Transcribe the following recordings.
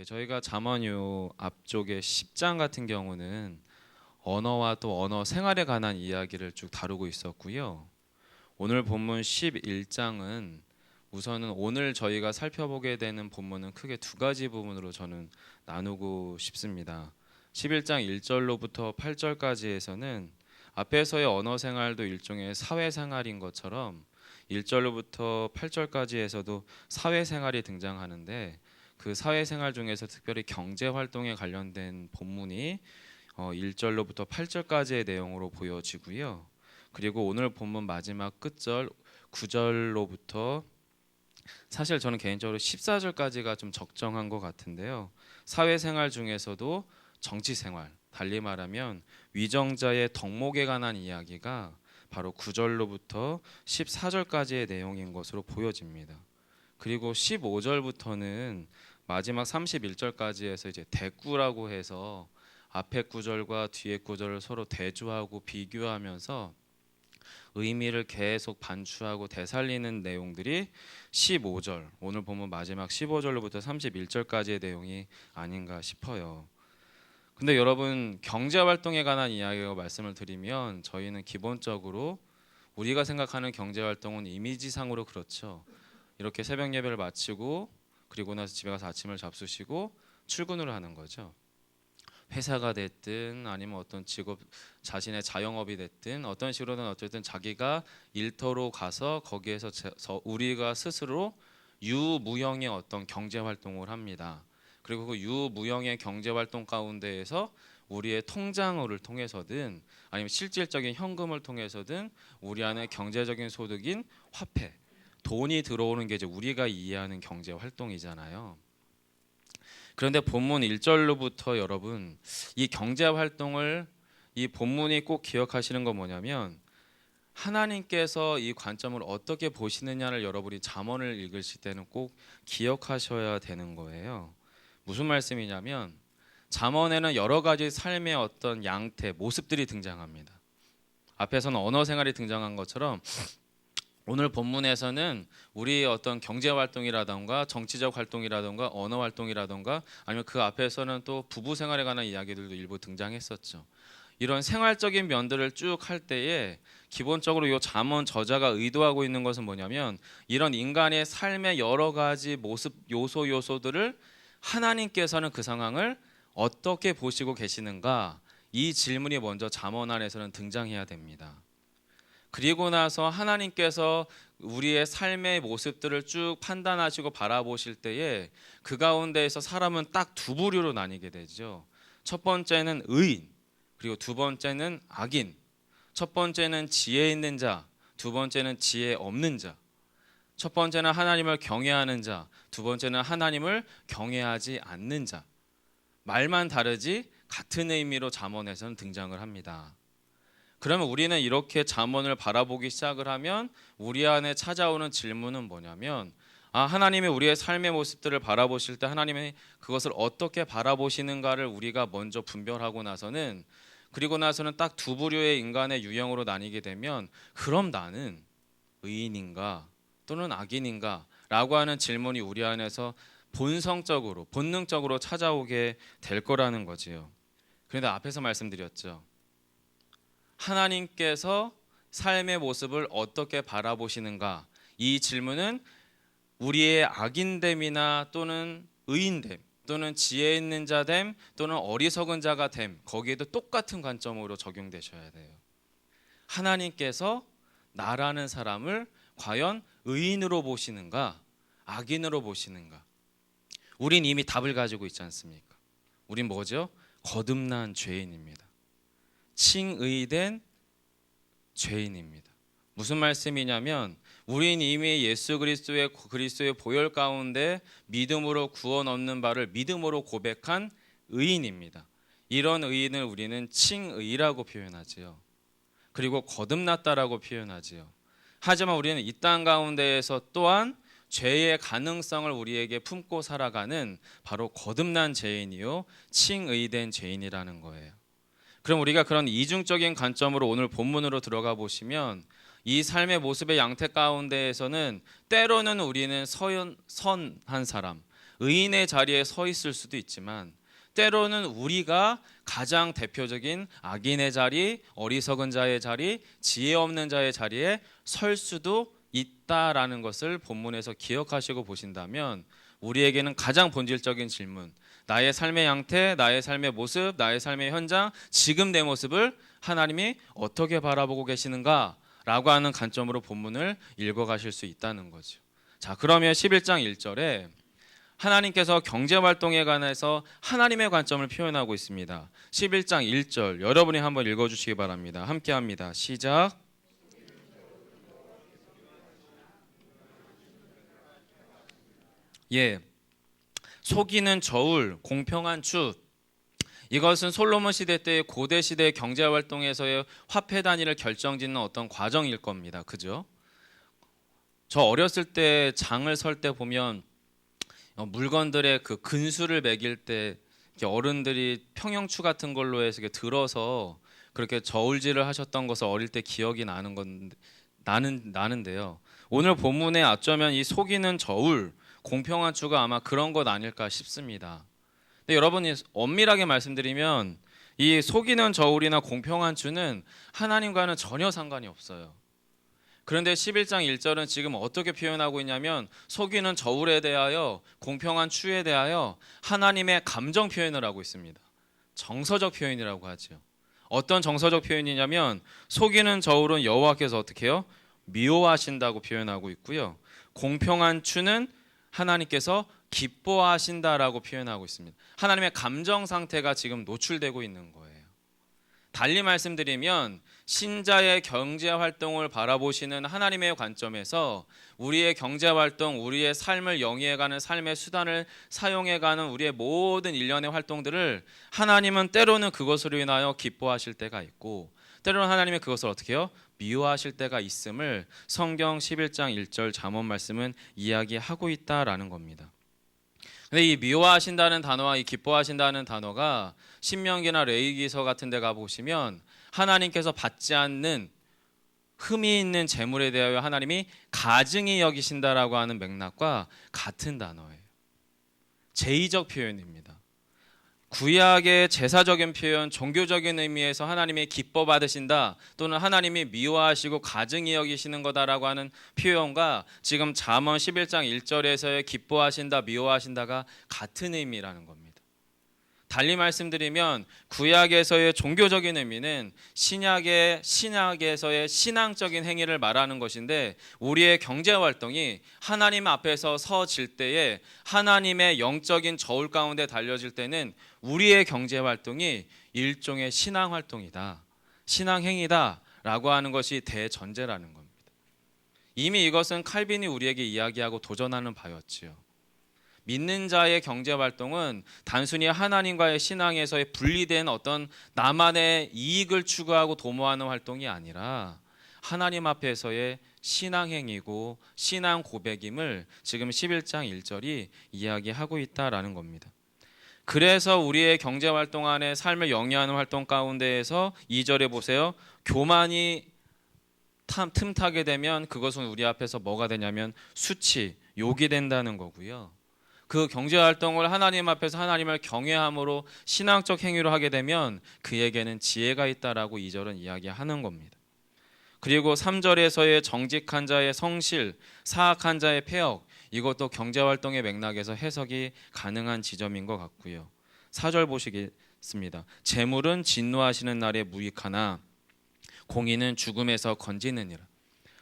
저희가 잠언요 앞쪽에 10장 같은 경우는 언어와 또 언어 생활에 관한 이야기를 쭉 다루고 있었고요. 오늘 본문 11장은 우선은 오늘 저희가 살펴보게 되는 본문은 크게 두 가지 부분으로 저는 나누고 싶습니다. 11장 1절로부터 8절까지에서는 앞에서의 언어 생활도 일종의 사회 생활인 것처럼 1절로부터 8절까지에서도 사회 생활이 등장하는데 그 사회생활 중에서 특별히 경제 활동에 관련된 본문이 1절로부터 8절까지의 내용으로 보여지고요. 그리고 오늘 본문 마지막 끝절 9절로부터 사실 저는 개인적으로 14절까지가 좀 적정한 것 같은데요. 사회생활 중에서도 정치생활, 달리 말하면 위정자의 덕목에 관한 이야기가 바로 9절로부터 14절까지의 내용인 것으로 보여집니다. 그리고 15절부터는 마지막 31절까지 해서 이제 대꾸라고 해서 앞에 구절과 뒤에 구절을 서로 대조하고 비교하면서 의미를 계속 반추하고 되살리는 내용들이 15절, 오늘 보면 마지막 15절로부터 31절까지의 내용이 아닌가 싶어요. 근데 여러분, 경제 활동에 관한 이야기라고 말씀을 드리면 저희는 기본적으로 우리가 생각하는 경제 활동은 이미지상으로 그렇죠. 이렇게 새벽 예배를 마치고 그리고 나서 집에 가서 아침을 잡수시고 출근을 하는 거죠. 회사가 됐든 아니면 어떤 직업, 자신의 자영업이 됐든 어떤 식으로든 어쨌든 자기가 일터로 가서 거기에서 우리가 스스로 유무형의 어떤 경제 활동을 합니다. 그리고 그 유무형의 경제 활동 가운데에서 우리의 통장을 통해서든 아니면 실질적인 현금을 통해서든 우리 안에 경제적인 소득인 화폐, 돈이 들어오는 게 이제 우리가 이해하는 경제 활동이잖아요. 그런데 본문 1절로부터 여러분 이 경제 활동을 이 본문이 꼭 기억하시는 건 뭐냐면 하나님께서 이 관점을 어떻게 보시느냐를 여러분이 잠언을 읽으실 때는 꼭 기억하셔야 되는 거예요. 무슨 말씀이냐면 잠언에는 여러 가지 삶의 어떤 양태, 모습들이 등장합니다. 앞에서는 언어 생활이 등장한 것처럼 오늘 본문에서는 우리의 어떤 경제 활동이라던가 정치적 활동이라던가 언어 활동이라던가 아니면 그 앞에서는 또 부부 생활에 관한 이야기들도 일부 등장했었죠. 이런 생활적인 면들을 쭉 할 때에 기본적으로 이 잠언 저자가 의도하고 있는 것은 뭐냐면 이런 인간의 삶의 여러 가지 모습 요소들을 하나님께서는 그 상황을 어떻게 보시고 계시는가, 이 질문이 먼저 잠언 안에서는 등장해야 됩니다. 그리고 나서 하나님께서 우리의 삶의 모습들을 쭉 판단하시고 바라보실 때에 그 가운데에서 사람은 딱 두 부류로 나뉘게 되죠. 첫 번째는 의인, 그리고 두 번째는 악인. 첫 번째는 지혜 있는 자, 두 번째는 지혜 없는 자. 첫 번째는 하나님을 경외하는 자, 두 번째는 하나님을 경외하지 않는 자. 말만 다르지 같은 의미로 잠언에서는 등장을 합니다. 그러면 우리는 이렇게 잠언을 바라보기 시작을 하면 우리 안에 찾아오는 질문은 뭐냐면 하나님이 우리의 삶의 모습들을 바라보실 때 하나님이 그것을 어떻게 바라보시는가를 우리가 먼저 분별하고 나서는 그리고 나서는 딱 두 부류의 인간의 유형으로 나뉘게 되면 그럼 나는 의인인가 또는 악인인가 라고 하는 질문이 우리 안에서 본성적으로 본능적으로 찾아오게 될 거라는 거지요. 그런데 앞에서 말씀드렸죠. 하나님께서 삶의 모습을 어떻게 바라보시는가, 이 질문은 우리의 악인됨이나 또는 의인됨 또는 지혜 있는 자됨 또는 어리석은 자가 됨, 거기에도 똑같은 관점으로 적용되셔야 돼요. 하나님께서 나라는 사람을 과연 의인으로 보시는가 악인으로 보시는가. 우린 이미 답을 가지고 있지 않습니까? 우린 뭐죠? 거듭난 죄인입니다. 칭의된 죄인입니다. 무슨 말씀이냐면 우린 이미 예수 그리스도의 보혈 가운데 믿음으로 구원 얻는 바를 믿음으로 고백한 의인입니다. 이런 의인을 우리는 칭의라고 표현하지요. 그리고 거듭났다라고 표현하지요. 하지만 우리는 이 땅 가운데에서 또한 죄의 가능성을 우리에게 품고 살아가는 바로 거듭난 죄인이요 칭의된 죄인이라는 거예요. 그럼 우리가 그런 이중적인 관점으로 오늘 본문으로 들어가 보시면 이 삶의 모습의 양태 가운데에서는 때로는 우리는 선한 사람, 의인의 자리에 서 있을 수도 있지만 때로는 우리가 가장 대표적인 악인의 자리, 어리석은 자의 자리, 지혜 없는 자의 자리에 설 수도 있다라는 것을 본문에서 기억하시고 보신다면 우리에게는 가장 본질적인 질문, 나의 삶의 양태, 나의 삶의 모습, 나의 삶의 현장, 지금 내 모습을 하나님이 어떻게 바라보고 계시는가? 라고 하는 관점으로 본문을 읽어가실 수 있다는 거죠. 자, 그러면 11장 1절에 하나님께서 경제활동에 관해서 하나님의 관점을 표현하고 있습니다. 11장 1절 여러분이 한번 읽어주시기 바랍니다. 함께합니다. 시작. 예, 속이는 저울, 공평한 추. 이것은 솔로몬 시대 때의 고대 시대의 경제활동에서의 화폐 단위를 결정짓는 어떤 과정일 겁니다. 그죠? 저 어렸을 때 장을 설 때 보면 물건들의 그 근수를 매길 때 어른들이 평형추 같은 걸로 해서 들어서 그렇게 저울질을 하셨던 것을 어릴 때 기억이 나는데요. 오늘 본문에 어쩌면 이 속이는 저울, 공평한 추가 아마 그런 것 아닐까 싶습니다. 근데 여러분이 엄밀하게 말씀드리면 이 속이는 저울이나 공평한 추는 하나님과는 전혀 상관이 없어요. 그런데 11장 1절은 지금 어떻게 표현하고 있냐면 속이는 저울에 대하여 공평한 추에 대하여 하나님의 감정 표현을 하고 있습니다. 정서적 표현이라고 하죠. 어떤 정서적 표현이냐면 속이는 저울은 여호와께서 어떻게 해요? 미워하신다고 표현하고 있고요. 공평한 추는 하나님께서 기뻐하신다라고 표현하고 있습니다. 하나님의 감정 상태가 지금 노출되고 있는 거예요. 달리 말씀드리면 신자의 경제 활동을 바라보시는 하나님의 관점에서 우리의 경제 활동, 우리의 삶을 영위해가는 삶의 수단을 사용해가는 우리의 모든 일련의 활동들을 하나님은 때로는 그것으로 인하여 기뻐하실 때가 있고 때로는 하나님은 그것을 어떻게 해요? 미워하실 때가 있음을 성경 11장 1절 잠언 말씀은 이야기하고 있다라는 겁니다. 근데 이 미워하신다는 단어와 이 기뻐하신다는 단어가 신명기나 레위기서 같은 데 가보시면 하나님께서 받지 않는 흠이 있는 재물에 대하여 하나님이 가증히 여기신다라고 하는 맥락과 같은 단어예요. 제의적 표현입니다. 구약의 제사적인 표현, 종교적인 의미에서 하나님이 기뻐 받으신다 또는 하나님이 미워하시고 가증히 여기시는 거다라고 하는 표현과 지금 잠언 11장 1절에서의 기뻐하신다, 미워하신다가 같은 의미라는 겁니다. 달리 말씀드리면 구약에서의 종교적인 의미는 신약에서의 신앙적인 행위를 말하는 것인데 우리의 경제활동이 하나님 앞에서 서질 때에 하나님의 영적인 저울 가운데 달려질 때는 우리의 경제활동이 일종의 신앙활동이다, 신앙행위다 라고 하는 것이 대전제라는 겁니다. 이미 이것은 칼빈이 우리에게 이야기하고 도전하는 바였지요. 믿는 자의 경제활동은 단순히 하나님과의 신앙에서의 분리된 어떤 나만의 이익을 추구하고 도모하는 활동이 아니라 하나님 앞에서의 신앙행위고 신앙 고백임을 지금 11장 1절이 이야기하고 있다라는 겁니다. 그래서 우리의 경제활동 안에 삶을 영위하는 활동 가운데에서 2절에 보세요. 교만이 틈타게 되면 그것은 우리 앞에서 뭐가 되냐면 수치, 욕이 된다는 거고요. 그 경제활동을 하나님 앞에서 하나님을 경외함으로 신앙적 행위로 하게 되면 그에게는 지혜가 있다라고 2절은 이야기하는 겁니다. 그리고 3절에서의 정직한 자의 성실, 사악한 자의 폐역, 이것도 경제활동의 맥락에서 해석이 가능한 지점인 것 같고요. 4절 보시겠습니다. 재물은 진노하시는 날에 무익하나 공의는 죽음에서 건지느니라.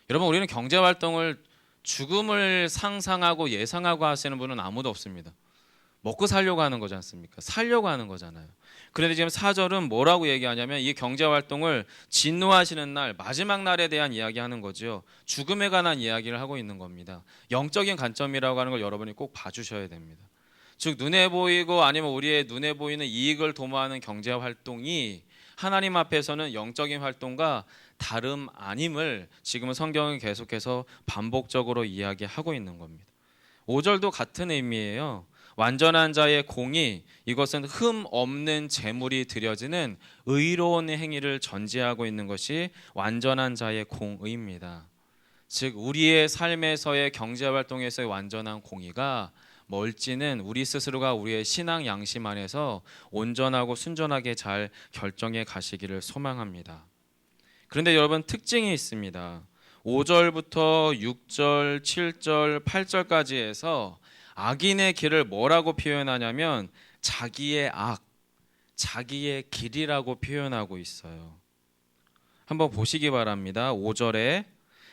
여러분, 우리는 경제활동을 죽음을 상상하고 예상하고 하시는 분은 아무도 없습니다. 먹고 살려고 하는 거지 않습니까? 살려고 하는 거잖아요. 그런데 지금 4절은 뭐라고 얘기하냐면 이 경제활동을 진노하시는 날, 마지막 날에 대한 이야기하는 거죠. 죽음에 관한 이야기를 하고 있는 겁니다. 영적인 관점이라고 하는 걸 여러분이 꼭 봐주셔야 됩니다. 즉 눈에 보이고 아니면 우리의 눈에 보이는 이익을 도모하는 경제활동이 하나님 앞에서는 영적인 활동과 다름 아님을 지금은 성경은 계속해서 반복적으로 이야기하고 있는 겁니다. 5절도 같은 의미예요. 완전한 자의 공의, 이것은 흠 없는 재물이 드려지는 의로운 행위를 전제하고 있는 것이 완전한 자의 공의입니다. 즉 우리의 삶에서의 경제활동에서의 완전한 공의가 뭘지는 우리 스스로가 우리의 신앙 양심 안에서 온전하고 순전하게 잘 결정해 가시기를 소망합니다. 그런데 여러분, 특징이 있습니다. 5절부터 6절, 7절, 8절까지 해서 악인의 길을 뭐라고 표현하냐면 자기의 악, 자기의 길이라고 표현하고 있어요. 한번 보시기 바랍니다. 5절에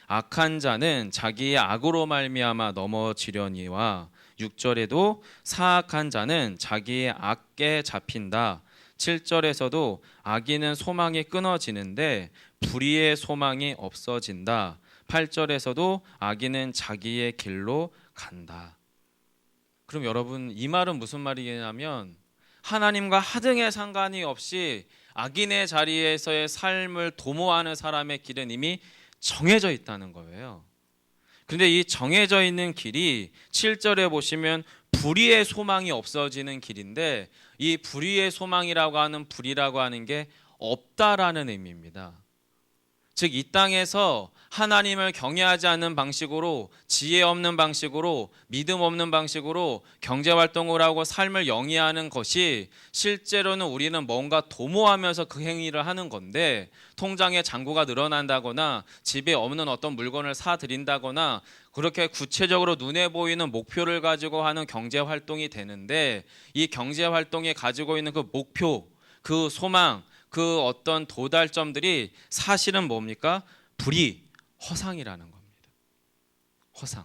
악한 자는 자기의 악으로 말미암아 넘어지려니와 6절에도 사악한 자는 자기의 악에 잡힌다. 7절에서도 악인은 소망이 끊어지는데 불의의 소망이 없어진다. 8절에서도 악인은 자기의 길로 간다. 그럼 여러분, 이 말은 무슨 말이냐면 하나님과 하등의 상관이 없이 악인의 자리에서의 삶을 도모하는 사람의 길은 이미 정해져 있다는 거예요. 그런데 이 정해져 있는 길이 7절에 보시면 불의의 소망이 없어지는 길인데, 이 불의의 소망이라고 하는 불이라고 하는 게 없다라는 의미입니다. 즉, 이 땅에서 하나님을 경외하지 않는 방식으로, 지혜 없는 방식으로, 믿음 없는 방식으로 경제활동을 하고 삶을 영위하는 것이 실제로는 우리는 뭔가 도모하면서 그 행위를 하는 건데, 통장에 잔고가 늘어난다거나 집에 없는 어떤 물건을 사들인다거나 그렇게 구체적으로 눈에 보이는 목표를 가지고 하는 경제활동이 되는데, 이 경제활동이 가지고 있는 그 목표, 그 소망, 그 어떤 도달점들이 사실은 뭡니까? 불의, 허상이라는 겁니다. 허상.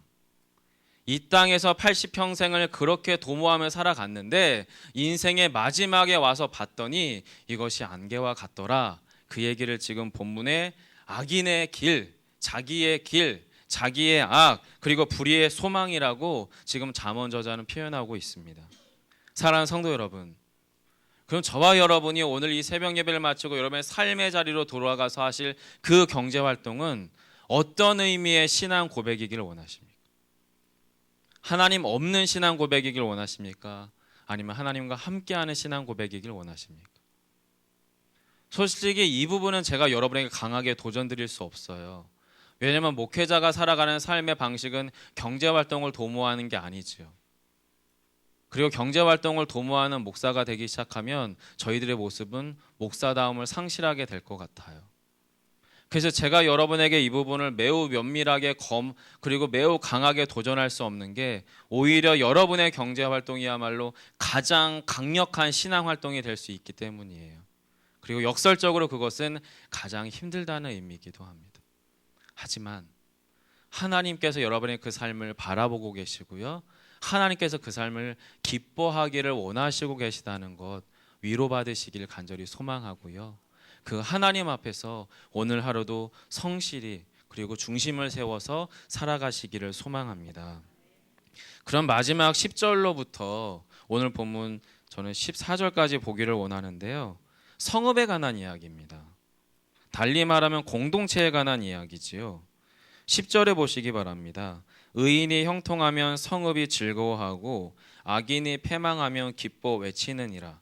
이 땅에서 80평생을 그렇게 도모하며 살아갔는데 인생의 마지막에 와서 봤더니 이것이 안개와 같더라. 그 얘기를 지금 본문에 악인의 길, 자기의 길, 자기의 악, 그리고 불의의 소망이라고 지금 잠언 저자는 표현하고 있습니다. 사랑하는 성도 여러분, 그럼 저와 여러분이 오늘 이 새벽 예배를 마치고 여러분의 삶의 자리로 돌아가서 하실 그 경제활동은 어떤 의미의 신앙 고백이기를 원하십니까? 하나님 없는 신앙 고백이길 원하십니까? 아니면 하나님과 함께하는 신앙 고백이길 원하십니까? 솔직히 이 부분은 제가 여러분에게 강하게 도전드릴 수 없어요. 왜냐하면 목회자가 살아가는 삶의 방식은 경제활동을 도모하는 게 아니지요. 그리고 경제활동을 도모하는 목사가 되기 시작하면 저희들의 모습은 목사다움을 상실하게 될 것 같아요. 그래서 제가 여러분에게 이 부분을 매우 면밀하게 그리고 매우 강하게 도전할 수 없는 게, 오히려 여러분의 경제활동이야말로 가장 강력한 신앙활동이 될 수 있기 때문이에요. 그리고 역설적으로 그것은 가장 힘들다는 의미이기도 합니다. 하지만 하나님께서 여러분의 그 삶을 바라보고 계시고요, 하나님께서 그 삶을 기뻐하기를 원하시고 계시다는 것 위로받으시길 간절히 소망하고요, 그 하나님 앞에서 오늘 하루도 성실히 그리고 중심을 세워서 살아가시기를 소망합니다. 그럼 마지막 10절로부터 오늘 본문 저는 14절까지 보기를 원하는데요, 성읍에 관한 이야기입니다. 달리 말하면 공동체에 관한 이야기지요. 10절에 보시기 바랍니다. 의인이 형통하면 성읍이 즐거워하고 악인이 패망하면 기뻐 외치느니라.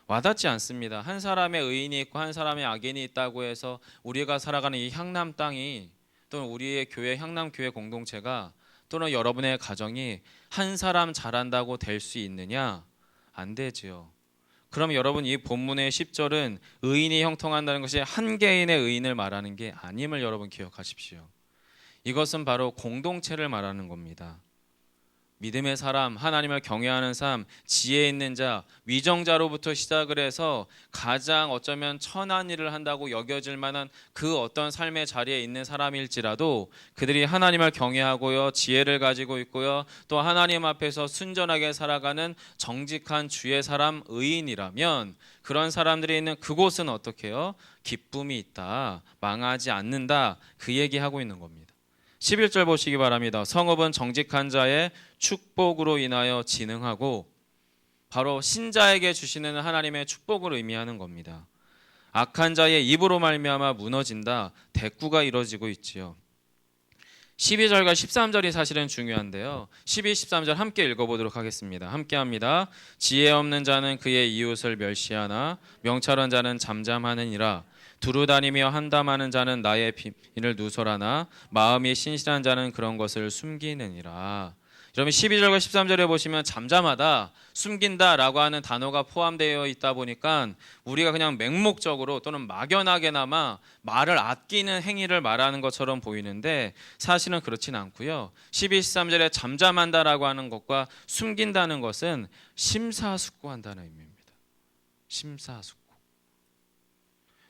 와닿지 않습니다. 한 사람의 의인이 있고 한 사람의 악인이 있다고 해서 우리가 살아가는 이 향남 땅이, 또는 우리의 교회, 향남교회 공동체가, 또는 여러분의 가정이 한 사람 잘한다고 될 수 있느냐? 안 되지요. 그럼 여러분, 이 본문의 10절은 의인이 형통한다는 것이 한 개인의 의인을 말하는 게 아님을 여러분 기억하십시오. 이것은 바로 공동체를 말하는 겁니다. 믿음의 사람, 하나님을 경외하는 삶, 지혜 있는 자, 위정자로부터 시작을 해서 가장 어쩌면 천한 일을 한다고 여겨질 만한 그 어떤 삶의 자리에 있는 사람일지라도 그들이 하나님을 경외하고요, 지혜를 가지고 있고요, 또 하나님 앞에서 순전하게 살아가는 정직한 주의 사람, 의인이라면 그런 사람들이 있는 그곳은 어떻게 해요? 기쁨이 있다, 망하지 않는다, 그 얘기하고 있는 겁니다. 11절 보시기 바랍니다. 성읍은 정직한 자의 축복으로 인하여 진흥하고, 바로 신자에게 주시는 하나님의 축복을 의미하는 겁니다. 악한 자의 입으로 말미암아 무너진다, 대꾸가 이루어지고 있지요. 12절과 13절이 사실은 중요한데요, 12, 13절 함께 읽어보도록 하겠습니다. 함께 합니다. 지혜 없는 자는 그의 이웃을 멸시하나 명철한 자는 잠잠하느니라. 두루다니며 한담하는 자는 나의 비밀을 누설하나 마음이 신실한 자는 그런 것을 숨기느니라. 여러분 12절과 13절에 보시면 잠잠하다, 숨긴다라고 하는 단어가 포함되어 있다 보니까 우리가 그냥 맹목적으로 또는 막연하게나마 말을 아끼는 행위를 말하는 것처럼 보이는데 사실은 그렇진 않고요. 12, 13절에 잠잠한다라고 하는 것과 숨긴다는 것은 심사숙고한다는 의미입니다. 심사숙고.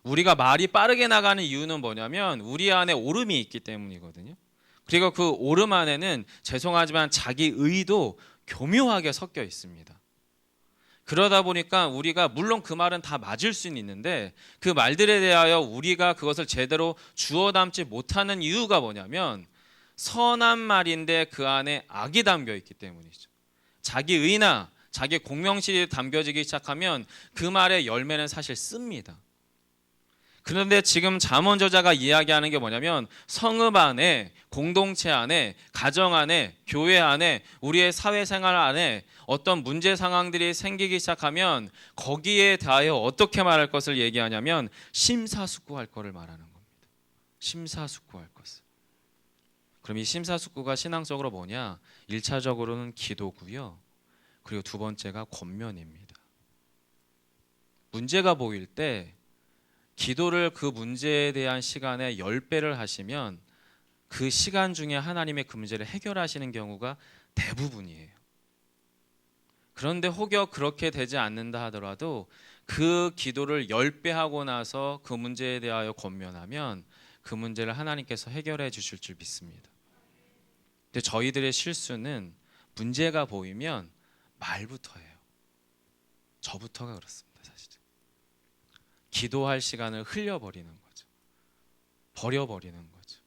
우리가 말이 빠르게 나가는 이유는 뭐냐면 우리 안에 오름이 있기 때문이거든요. 그리고 그 오름 안에는 죄송하지만 자기 의도 교묘하게 섞여 있습니다. 그러다 보니까 우리가 물론 그 말은 다 맞을 수는 있는데 그 말들에 대하여 우리가 그것을 제대로 주워 담지 못하는 이유가 뭐냐면 선한 말인데 그 안에 악이 담겨 있기 때문이죠. 자기 의나 자기 공명실이 담겨지기 시작하면 그 말의 열매는 사실 씁니다. 그런데 지금 잠언 저자가 이야기하는 게 뭐냐면 성읍 안에, 공동체 안에, 가정 안에, 교회 안에, 우리의 사회생활 안에 어떤 문제 상황들이 생기기 시작하면 거기에 대하여 어떻게 말할 것을 얘기하냐면 심사숙고할 것을 말하는 겁니다. 심사숙고할 것을. 그럼 이 심사숙고가 신앙적으로 뭐냐? 1차적으로는 기도고요. 그리고 두 번째가 권면입니다. 문제가 보일 때 기도를 그 문제에 대한 시간에 10배를 하시면 그 시간 중에 하나님의 그 문제를 해결하시는 경우가 대부분이에요. 그런데 혹여 그렇게 되지 않는다 하더라도 그 기도를 10배 하고 나서 그 문제에 대하여 권면하면 그 문제를 하나님께서 해결해 주실 줄 믿습니다. 근데 저희들의 실수는 문제가 보이면 말부터 해요. 저부터가 그렇습니다. 기도할 시간을 흘려버리는 거죠. 버려버리는 거죠.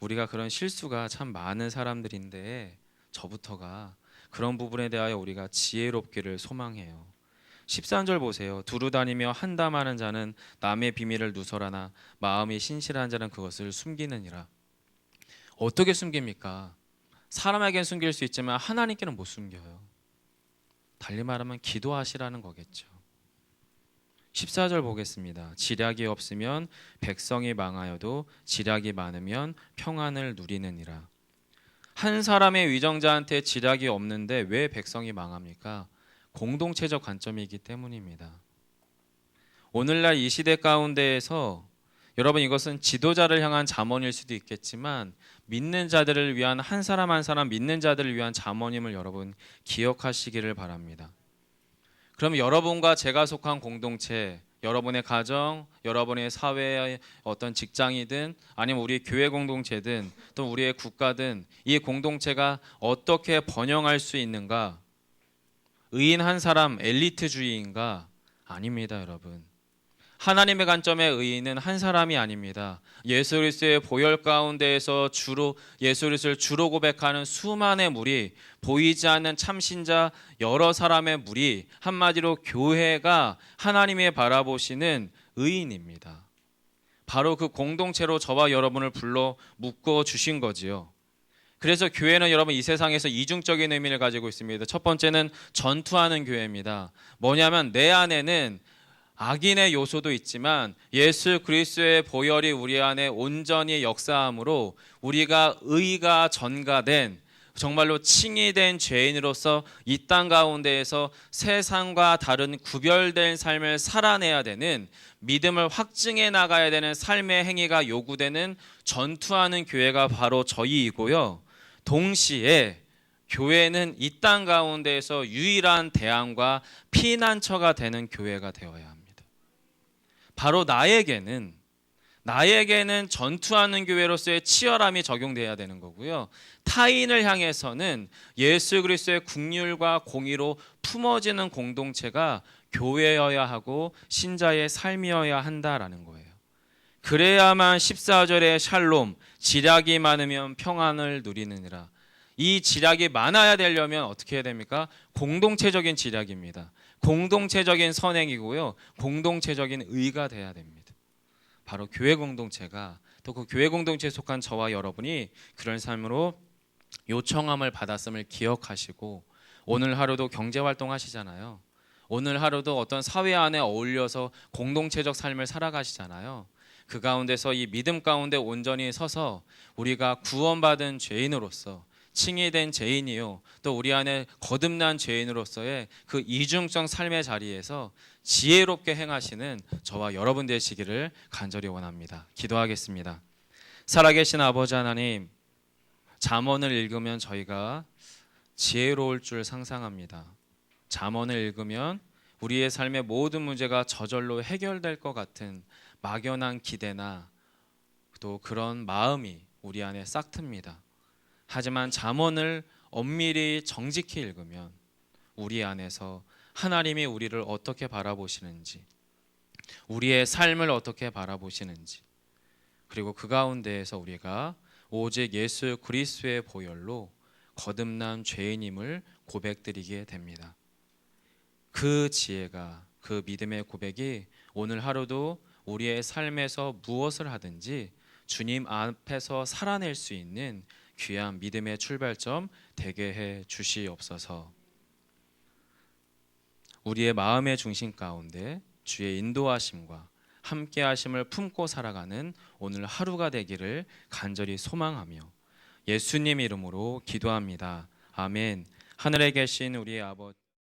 우리가 그런 실수가 참 많은 사람들인데 저부터가 그런 부분에 대하여 우리가 지혜롭기를 소망해요. 13절 보세요. 두루 다니며 한담하는 자는 남의 비밀을 누설하나 마음이 신실한 자는 그것을 숨기느니라. 어떻게 숨깁니까? 사람에게는 숨길 수 있지만 하나님께는 못 숨겨요. 달리 말하면 기도하시라는 거겠죠. 14절 보겠습니다. 지략이 없으면 백성이 망하여도 지략이 많으면 평안을 누리느니라. 한 사람의 위정자한테 지략이 없는데 왜 백성이 망합니까? 공동체적 관점이기 때문입니다. 오늘날 이 시대 가운데에서 여러분 이것은 지도자를 향한 잠언일 수도 있겠지만 믿는 자들을 위한 한 사람 한 사람 믿는 자들을 위한 잠언임을 여러분 기억하시기를 바랍니다. 그럼 여러분과 제가 속한 공동체, 여러분의 가정, 여러분의 사회의 어떤 직장이든 아니면 우리 교회 공동체든 또 우리의 국가든 이 공동체가 어떻게 번영할 수 있는가? 의인 한 사람 엘리트주의인가? 아닙니다, 여러분. 하나님의 관점의 의인은 한 사람이 아닙니다. 예수 그리스도의 보혈 가운데에서 주로 예수 그리스도를 주로 고백하는 수많은 무리, 보이지 않는 참신자 여러 사람의 무리, 한마디로 교회가 하나님의 바라보시는 의인입니다. 바로 그 공동체로 저와 여러분을 불러 묶어 주신 거지요. 그래서 교회는 여러분 이 세상에서 이중적인 의미를 가지고 있습니다. 첫 번째는 전투하는 교회입니다. 뭐냐면 내 안에는 악인의 요소도 있지만 예수 그리스도의 보혈이 우리 안에 온전히 역사함으로 우리가 의가 전가된 정말로 칭의된 죄인으로서 이 땅 가운데에서 세상과 다른 구별된 삶을 살아내야 되는 믿음을 확증해 나가야 되는 삶의 행위가 요구되는 전투하는 교회가 바로 저희이고요. 동시에 교회는 이 땅 가운데에서 유일한 대안과 피난처가 되는 교회가 되어야 합니다. 바로 나에게는 전투하는 교회로서의 치열함이 적용돼야 되는 거고요. 타인을 향해서는 예수 그리스도의 긍휼과 공의로 품어지는 공동체가 교회여야 하고 신자의 삶이어야 한다라는 거예요. 그래야만 14절의 샬롬, 지략이 많으면 평안을 누리느니라. 이 지략이 많아야 되려면 어떻게 해야 됩니까? 공동체적인 지략입니다. 공동체적인 선행이고요. 공동체적인 의가 돼야 됩니다. 바로 교회 공동체가 또 그 교회 공동체에 속한 저와 여러분이 그런 삶으로 요청함을 받았음을 기억하시고 오늘 하루도 경제활동 하시잖아요. 오늘 하루도 어떤 사회 안에 어울려서 공동체적 삶을 살아가시잖아요. 그 가운데서 이 믿음 가운데 온전히 서서 우리가 구원받은 죄인으로서 칭의된 죄인이요 또 우리 안에 거듭난 죄인으로서의 그 이중성 삶의 자리에서 지혜롭게 행하시는 저와 여러분 되시기를 간절히 원합니다. 기도하겠습니다. 살아계신 아버지 하나님, 잠언을 읽으면 저희가 지혜로울 줄 상상합니다. 잠언을 읽으면 우리의 삶의 모든 문제가 저절로 해결될 것 같은 막연한 기대나 또 그런 마음이 우리 안에 싹 틉니다. 하지만 잠언을 엄밀히 정직히 읽으면 우리 안에서 하나님이 우리를 어떻게 바라보시는지, 우리의 삶을 어떻게 바라보시는지, 그리고 그 가운데에서 우리가 오직 예수 그리스도의 보혈로 거듭난 죄인임을 고백드리게 됩니다. 그 지혜가, 그 믿음의 고백이 오늘 하루도 우리의 삶에서 무엇을 하든지 주님 앞에서 살아낼 수 있는 귀한 믿음의 출발점 되게 해 주시옵소서. 우리의 마음의 중심 가운데 주의 인도하심과 함께하심을 품고 살아가는 오늘 하루가 되기를 간절히 소망하며 예수님 이름으로 기도합니다. 아멘. 하늘에 계신 우리의 아버지